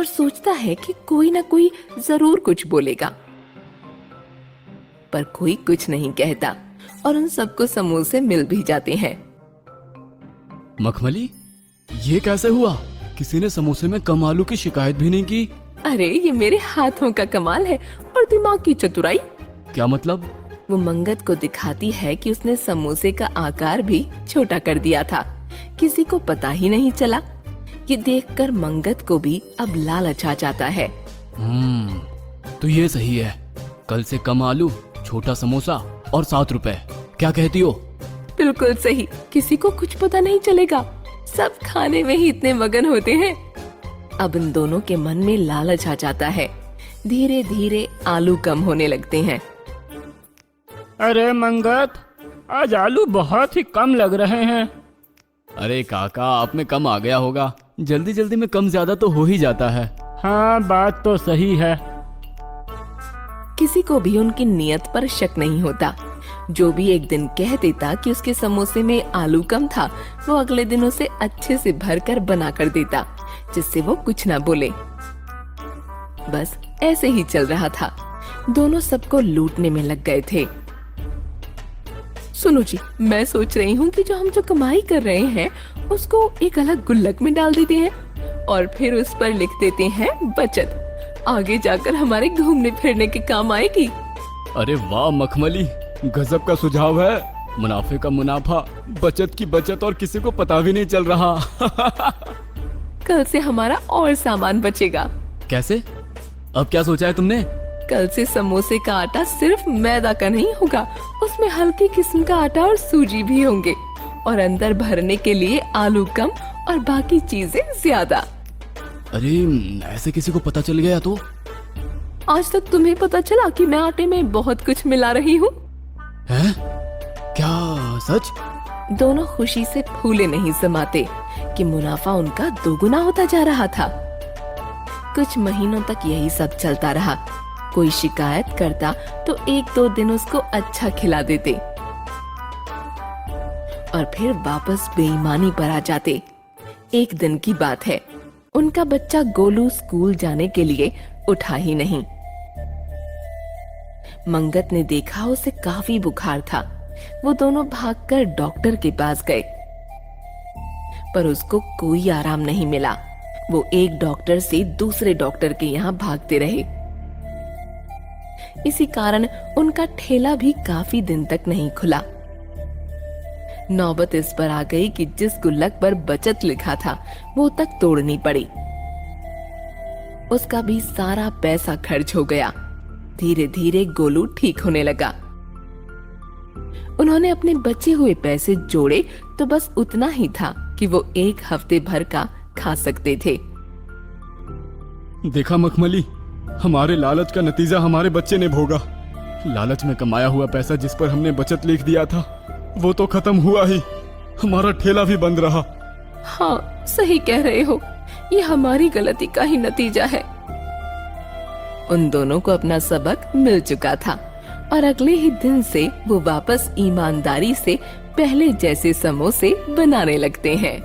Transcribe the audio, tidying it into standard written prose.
और सोचता है कि कोई ना कोई जरूर कुछ बोलेगा, पर कोई कुछ नहीं कहता और उन सबको समोसे मिल भी जाते हैं। मखमली, ये कैसे हुआ? किसी ने समोसे में कम आलू की शिकायत भी नहीं की। अरे ये मेरे हाथों का कमाल है और दिमाग की चतुराई। क्या मतलब? वो मंगत को दिखाती है कि उसने समोसे का आकार भी छोटा कर दिया था, किसी को पता ही नहीं चला। ये देखकर मंगत को भी अब लालच आ जाता है। तो ये सही है। कल से कम आलू, छोटा समोसा और 7 रुपए। क्या कहती हो? बिल्कुल सही, किसी को कुछ पता नहीं चलेगा, सब खाने में ही इतने मगन होते हैं। अब इन दोनों के मन में लालच आ जाता है। धीरे धीरे आलू कम होने लगते हैं। अरे मंगत, आज आलू बहुत ही कम लग रहे हैं। अरे काका, आप में कम आ गया होगा। जल्दी जल्दी में कम ज्यादा तो हो ही जाता है। हाँ, बात तो सही है। किसी को भी उनकी नियत पर शक नहीं होता। जो भी एक दिन कह देता कि उसके समोसे में आलू कम था, वो अगले दिन उसे अच्छे से भरकर बना कर देता, जिससे वो कुछ ना बोले। बस ऐसे ही चल रहा था। दोनों सबको लूटने में लग गए थे। सुनो जी, मैं सोच रही हूँ कि जो कमाई कर रहे हैं उसको एक अलग गुल्लक में डाल देते हैं और फिर उस पर लिख देते हैं बचत। आगे जाकर हमारे घूमने फिरने के काम आएगी। अरे वाह मखमली, गजब का सुझाव है। मुनाफे का मुनाफा, बचत की बचत और किसी को पता भी नहीं चल रहा। कल से हमारा और सामान बचेगा। कैसे? अब क्या सोचा है तुमने? कल से समोसे का आटा सिर्फ मैदा का नहीं होगा, उसमें हल्की किस्म का आटा और सूजी भी होंगे और अंदर भरने के लिए आलू कम और बाकी चीजें ज्यादा। अरे ऐसे किसी को पता चल गया तो? आज तक तुम्हें पता चला कि मैं आटे में बहुत कुछ मिला रही हूँ। हैं? क्या सच? दोनों खुशी से फूले नहीं समाते कि मुनाफा उनका दोगुना होता जा रहा था। कुछ महीनों तक यही सब चलता रहा। कोई शिकायत करता तो 1-2 दिन उसको अच्छा खिला देते और फिर वापस बेईमानी पर आ जाते। एक दिन की बात है, उनका बच्चा गोलू स्कूल जाने के लिए उठा ही नहीं। मंगत ने देखा उसे काफी बुखार था। वो दोनों भागकर डॉक्टर के पास गए, पर उसको कोई आराम नहीं मिला। वो एक डॉक्टर से दूसरे डॉक्टर के यहाँ भागते रहे। इसी कारण उनका ठेला भी काफी दिन तक नहीं खुला। नौबत इस पर आ गई कि जिस गुल्लक पर बचत लिखा था वो तक तोड़नी पड़ी। उसका भी सारा पैसा खर्च हो गया। धीरे धीरे गोलू ठीक होने लगा। उन्होंने अपने बचे हुए पैसे जोड़े तो बस उतना ही था कि वो 1 हफ्ते भर का खा सकते थे। देखा मखमली, हमारे लालच का नतीजा हमारे बच्चे ने भोगा। लालच में कमाया हुआ पैसा जिस पर हमने बचत लिख दिया था वो तो खत्म हुआ ही। हमारा ठेला भी बंद रहा। हाँ, सही कह रहे हो, ये हमारी गलती का ही नतीजा है। उन दोनों को अपना सबक मिल चुका था और अगले ही दिन से वो वापस ईमानदारी से पहले जैसे समोसे बनाने लगते हैं।